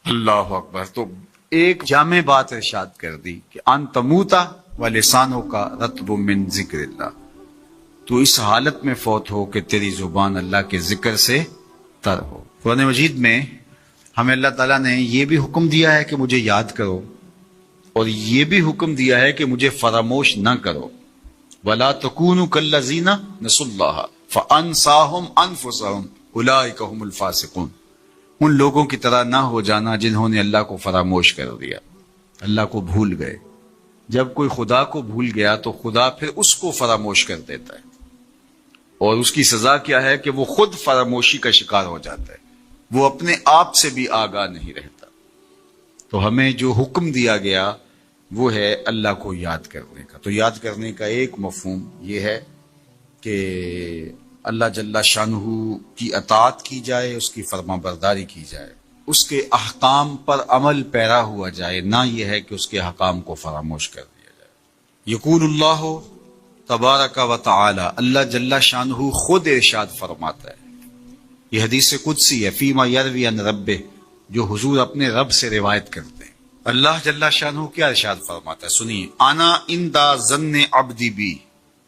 اللہ اکبر. تو ایک جامع بات ارشاد کر دی کہ ان تموتا و لسانوں کا رطب من ذکر اللہ، تو اس حالت میں فوت ہو کہ تیری زبان اللہ کے ذکر سے تر ہو. قرآن مجید میں ہمیں اللہ تعالیٰ نے یہ بھی حکم دیا ہے کہ مجھے یاد کرو، اور یہ بھی حکم دیا ہے کہ مجھے فراموش نہ کرو. وَلَا تَكُونُوا كَالَّذِينَ نَسُوا اللَّهَ فَأَنسَاهُمْ أَنفُسَهُمْ أُولَٰئِكَ هُمُ الْفَاسِقُونَ. ان لوگوں کی طرح نہ ہو جانا جنہوں نے اللہ کو فراموش کر دیا، اللہ کو بھول گئے. جب کوئی خدا کو بھول گیا تو خدا پھر اس کو فراموش کر دیتا ہے، اور اس کی سزا کیا ہے کہ وہ خود فراموشی کا شکار ہو جاتا ہے، وہ اپنے آپ سے بھی آگاہ نہیں رہتا. تو ہمیں جو حکم دیا گیا وہ ہے اللہ کو یاد کرنے کا. تو یاد کرنے کا ایک مفہوم یہ ہے کہ اللہ جل شانہ کی اطاعت کی جائے، اس کی فرما برداری کی جائے، اس کے احکام پر عمل پیرا ہوا جائے، نہ یہ ہے کہ اس کے احکام کو فراموش کر دیا جائے. یقول اللہ تبارک و تعالی، اللہ جل شانہ خود ارشاد فرماتا ہے، یہ حدیث قدسی ہے، فیما یروی عن ربہ، جو حضور اپنے رب سے روایت کرتے ہیں. اللہ جل شانہ کیا ارشاد فرماتا ہے، سنیے. انا اندا ظن عبدی بی،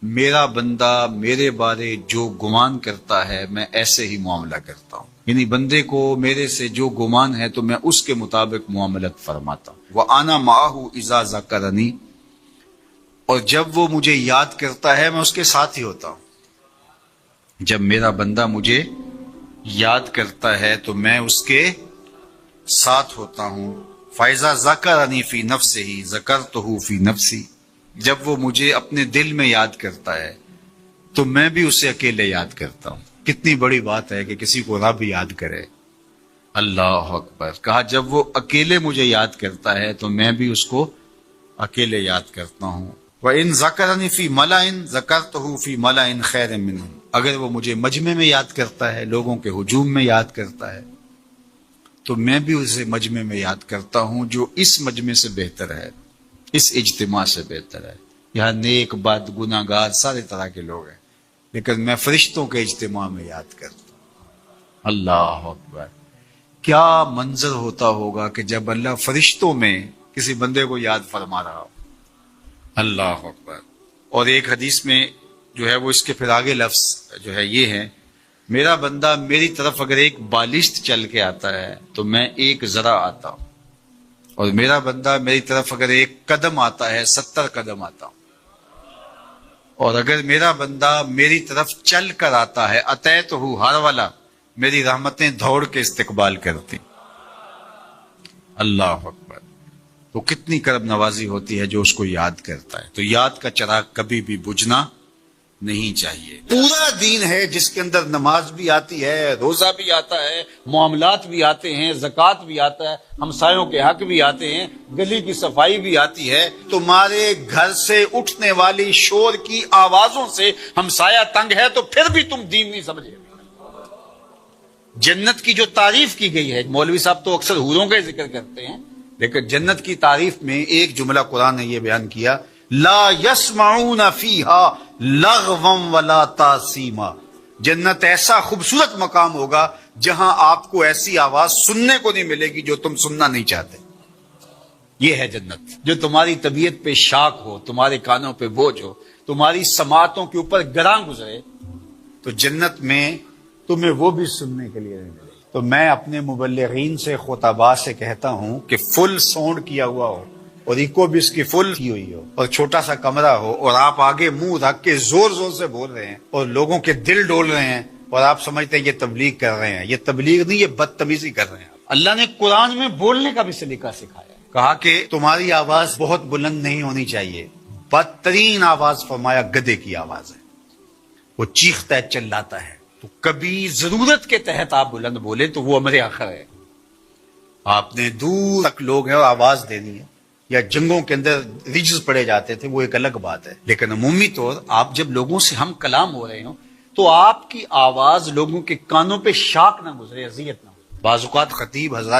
میرا بندہ میرے بارے جو گمان کرتا ہے میں ایسے ہی معاملہ کرتا ہوں. یعنی بندے کو میرے سے جو گمان ہے تو میں اس کے مطابق معاملت فرماتا ہوں. وَأَنَا مَعَهُ إِذَا ذَكَرَنِي، اور جب وہ مجھے یاد کرتا ہے میں اس کے ساتھ ہی ہوتا ہوں. جب میرا بندہ مجھے یاد کرتا ہے تو میں اس کے ساتھ ہوتا ہوں. فَإِذَا ذَكَرَنِي فِي نَفْسِهِ ذَكَرْتُهُ فِي نَفْسِي، جب وہ مجھے اپنے دل میں یاد کرتا ہے تو میں بھی اسے اکیلے یاد کرتا ہوں. کتنی بڑی بات ہے کہ کسی کو رب یاد کرے. اللہ اکبر. کہا جب وہ اکیلے مجھے یاد کرتا ہے تو میں بھی اس کو اکیلے یاد کرتا ہوں. وَإِن ذَكَرَنِي فِي مَلَئٍ ذَكَرْتُهُ فِي مَلَئٍ خَيْرٍ مِّنْهُمْ، اگر وہ مجھے مجمع میں یاد کرتا ہے، لوگوں کے ہجوم میں یاد کرتا ہے، تو میں بھی اسے مجمع میں یاد کرتا ہوں جو اس مجمع سے بہتر ہے، اس اجتماع سے بہتر ہے. یہاں نیک بد گناہ گار سارے طرح کے لوگ ہیں، لیکن میں فرشتوں کے اجتماع میں یاد کرتا ہوں. اللہ اکبر. کیا منظر ہوتا ہوگا کہ جب اللہ فرشتوں میں کسی بندے کو یاد فرما رہا ہو. اللہ اکبر. اور ایک حدیث میں جو ہے وہ اس کے پھر آگے لفظ جو ہے یہ ہے، میرا بندہ میری طرف اگر ایک بالشت چل کے آتا ہے تو میں ایک ذرا آتا ہوں، اور میرا بندہ میری طرف اگر ایک قدم آتا ہے 70 قدم آتا ہوں. اور اگر میرا بندہ میری طرف چل کر آتا ہے اتیت ہو ہر والا، میری رحمتیں دوڑ کے استقبال کرتی. اللہ اکبر. تو کتنی کرم نوازی ہوتی ہے جو اس کو یاد کرتا ہے. تو یاد کا چراغ کبھی بھی بجھنا نہیں چاہیے. پورا دین ہے جس کے اندر نماز بھی آتی ہے، روزہ بھی آتا ہے، معاملات بھی آتے ہیں، زکوٰۃ بھی آتا ہے، ہمسایوں کے حق بھی آتے ہیں، گلی کی صفائی بھی آتی ہے. تمہارے گھر سے اٹھنے والی شور کی آوازوں سے ہمسایہ تنگ ہے تو پھر بھی تم دین نہیں سمجھے. جنت کی جو تعریف کی گئی ہے، مولوی صاحب تو اکثر حوروں کا ذکر کرتے ہیں، لیکن جنت کی تعریف میں ایک جملہ قرآن نے یہ بیان کیا، لا یسمعون فیہا لغوا ولا تاثیما. جنت ایسا خوبصورت مقام ہوگا جہاں آپ کو ایسی آواز سننے کو نہیں ملے گی جو تم سننا نہیں چاہتے. یہ ہے جنت. جو تمہاری طبیعت پہ شاک ہو، تمہارے کانوں پہ بوجھ ہو، تمہاری سماعتوں کے اوپر گراں گزرے، تو جنت میں تمہیں وہ بھی سننے کے لیے نہیں ملے. تو میں اپنے مبلغین سے خطباء سے کہتا ہوں کہ فل ساؤنڈ کیا ہوا ہو اور ایکو بھی اس کی فل کی ہوئی ہو اور چھوٹا سا کمرہ ہو اور آپ آگے منہ رکھ کے زور زور سے بول رہے ہیں اور لوگوں کے دل ڈول رہے ہیں اور آپ سمجھتے ہیں یہ تبلیغ کر رہے ہیں. یہ تبلیغ نہیں، یہ بدتمیزی کر رہے ہیں. اللہ نے قرآن میں بولنے کا بھی سلیقہ سکھایا. کہا کہ تمہاری آواز بہت بلند نہیں ہونی چاہیے. بدترین آواز فرمایا گدھے کی آواز ہے، وہ چیختا ہے، چلاتا ہے. تو کبھی ضرورت کے تحت آپ بلند بولے تو وہ امر آخر ہے. آپ نے دور تک لوگ ہیں اور آواز دینی ہے، یا جنگوں کے اندر ریجز پڑے جاتے تھے، وہ ایک الگ بات ہے. لیکن عمومی طور آپ جب لوگوں سے ہم کلام ہو رہے ہوں تو آپ کی آواز لوگوں کے کانوں پہ شاک نہ گزرے، اذیت نہ ہو. بعض اوقات خطیب حضرات